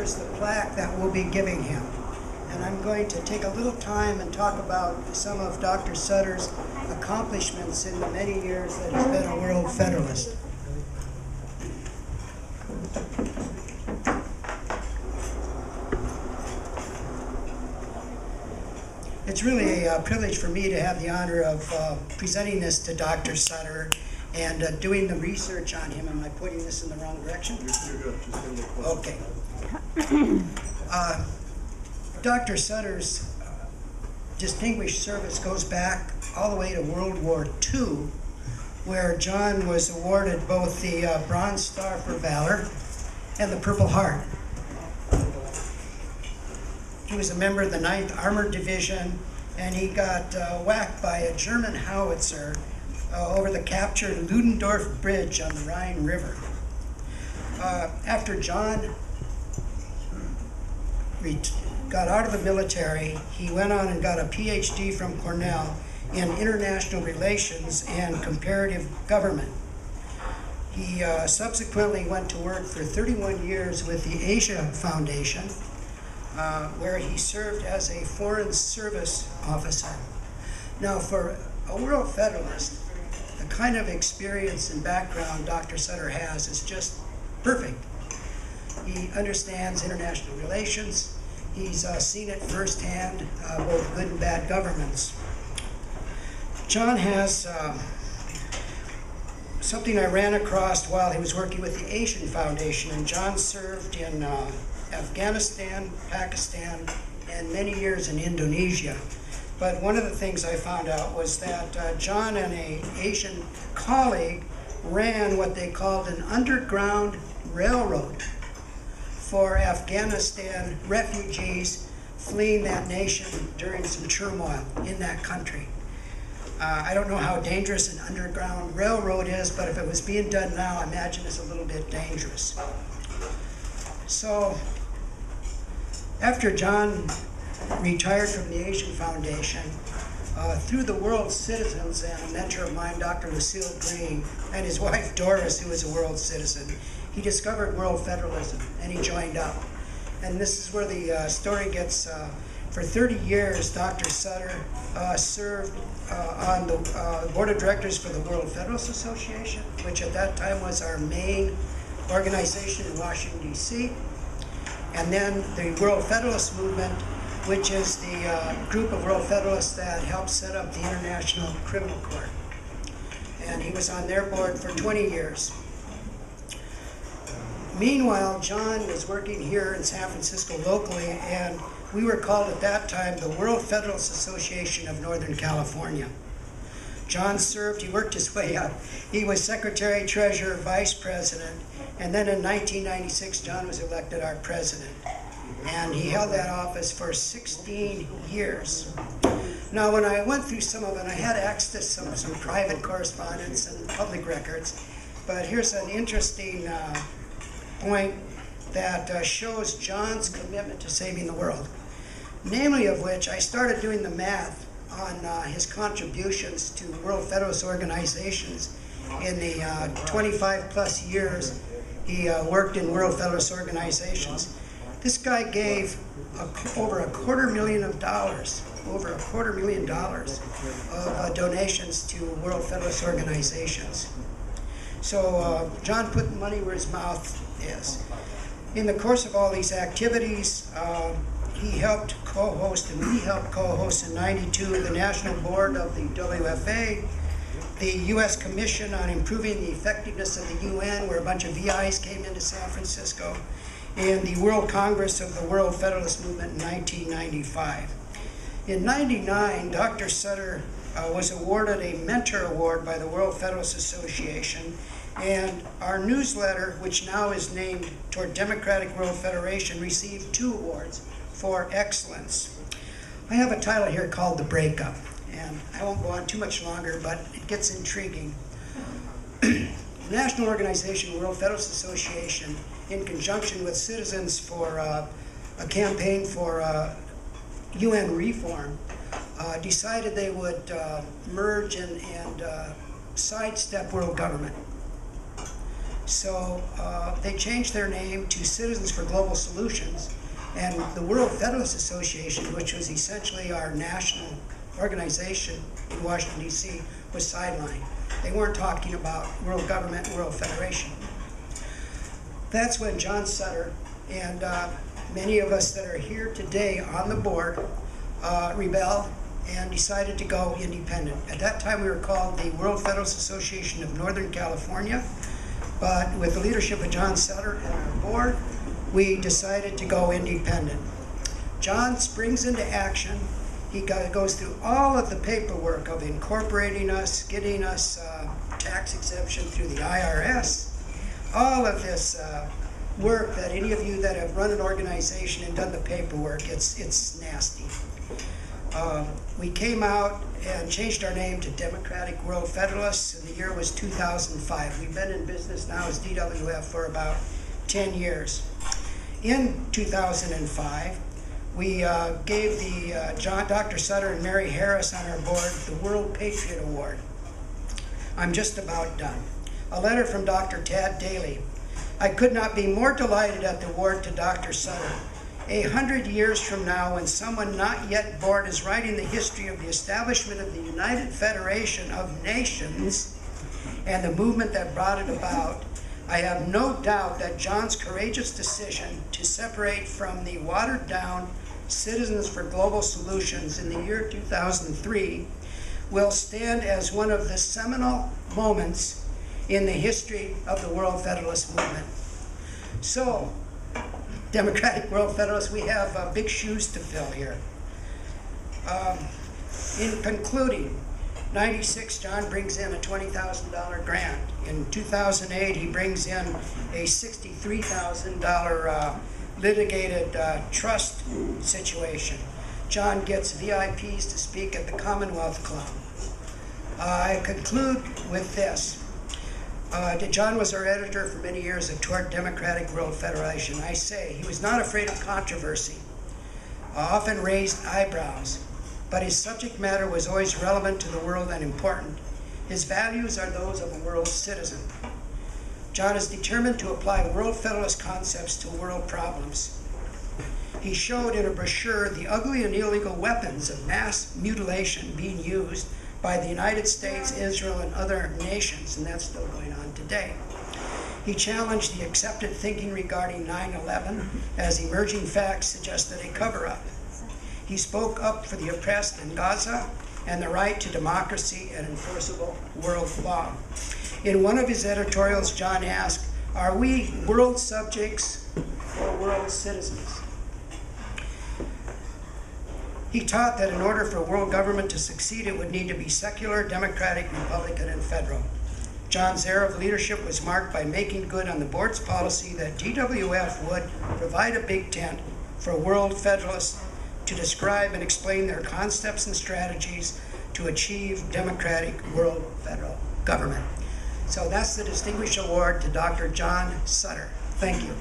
here's the plaque that we'll be giving him. And I'm going to take a little time and talk about some of Dr. Sutter's accomplishments in the many years that he's been a World Federalist. It's really a privilege for me to have the honor of presenting this to Dr. Sutter and doing the research on him. Am I pointing this in the wrong direction? You're good. Just gonna get closer. Okay. Dr. Sutter's distinguished service goes back all the way to World War II, where John was awarded both the Bronze Star for Valor and the Purple Heart. He was a member of the 9th Armored Division, and he got whacked by a German howitzer over the captured Ludendorff Bridge on the Rhine River. After John got out of the military, he went on and got a PhD from Cornell in international relations and comparative government. He subsequently went to work for 31 years with the Asia Foundation, where he served as a foreign service officer. Now, for a World Federalist, the kind of experience and background Dr. Sutter has is just perfect. He understands international relations. He's seen it firsthand, both good and bad governments. John has something I ran across while he was working with the Asian Foundation, and John served in Afghanistan, Pakistan, and many years in Indonesia. But one of the things I found out was that John and an Asian colleague ran what they called an underground railroad for Afghanistan refugees fleeing that nation during some turmoil in that country. I don't know how dangerous an underground railroad is, but if it was being done now, I imagine it's a little bit dangerous. So, after John retired from the Asian Foundation, through the World Citizens and a mentor of mine, Dr. Lucille Green, and his wife Doris, who was a World Citizen, he discovered World Federalism, and he joined up. And this is where the story gets, for 30 years, Dr. Sutter served on the board of directors for the World Federalist Association, which at that time was our main organization in Washington, D.C., and then the World Federalist Movement, which is the group of World Federalists that helped set up the International Criminal Court. And he was on their board for 20 years. Meanwhile, John was working here in San Francisco locally, and we were called at that time the World Federalist Association of Northern California. John served, he worked his way up. He was secretary, treasurer, vice president, and then in 1996, John was elected our president. And he held that office for 16 years. Now, when I went through some of it, I had access to some private correspondence and public records, but here's an interesting point that shows John's commitment to saving the world. Namely of which, I started doing the math on his contributions to World Federalist organizations in the 25 plus years he worked in World Federalist organizations. This guy gave over $250,000 of donations to World Federalist organizations. So John put money where his mouth is. In the course of all these activities, he helped co-host, and we helped co-host in '92 the National Board of the WFA, the U.S. Commission on Improving the Effectiveness of the UN, where a bunch of VIs came into San Francisco, and the World Congress of the World Federalist Movement in 1995. In '99, Dr. Sutter was awarded a Mentor Award by the World Federalist Association, and our newsletter, which now is named Toward Democratic World Federation, received 2 awards for excellence. I have a title here called The Breakup, and I won't go on too much longer, but it gets intriguing. The National Organization, World Federalist Association, in conjunction with Citizens for a campaign for UN reform, decided they would merge and sidestep world government. So they changed their name to Citizens for Global Solutions, and the World Federalist Association, which was essentially our national organization in Washington, D.C., was sidelined. They weren't talking about world government, world federation. That's when John Sutter and many of us that are here today on the board rebelled and decided to go independent. At that time we were called the World Federalist Association of Northern California, but with the leadership of John Sutter and our board, we decided to go independent. John springs into action. He goes through all of the paperwork of incorporating us, getting us tax exemption through the IRS, all of this work that any of you that have run an organization and done the paperwork, it's nasty. We came out and changed our name to Democratic World Federalists, and the year was 2005. We've been in business now as DWF for about 10 years. In 2005, we gave the Dr. Sutter and Mary Harris on our board the World Patriot Award. I'm just about done. A letter from Dr. Tad Daly. I could not be more delighted at the award to Dr. Sutter. 100 years from now, when someone not yet born is writing the history of the establishment of the United Federation of Nations and the movement that brought it about, I have no doubt that John's courageous decision to separate from the watered-down Citizens for Global Solutions in the year 2003 will stand as one of the seminal moments in the history of the World Federalist movement. So, Democratic World Federalists, we have big shoes to fill here. In concluding, 96, John brings in a $20,000 grant. In 2008, he brings in a $63,000 litigated trust situation. John gets VIPs to speak at the Commonwealth Club. I conclude with this. John was our editor for many years at Toward Democratic World Federation. I say he was not afraid of controversy, often raised eyebrows, but his subject matter was always relevant to the world and important. His values are those of a world citizen. John is determined to apply World Federalist concepts to world problems. He showed in a brochure the ugly and illegal weapons of mass mutilation being used by the United States, Israel, and other nations, and that's still going on today. He challenged the accepted thinking regarding 9/11 as emerging facts suggested a cover-up. He spoke up for the oppressed in Gaza and the right to democracy and enforceable world law. In one of his editorials, John asked, "Are we world subjects or world citizens?" He taught that in order for world government to succeed, it would need to be secular, democratic, republican, and federal. John's era of leadership was marked by making good on the board's policy that DWF would provide a big tent for world federalists to describe and explain their concepts and strategies to achieve democratic world federal government. So that's the Distinguished Award to Dr. John Sutter. Thank you.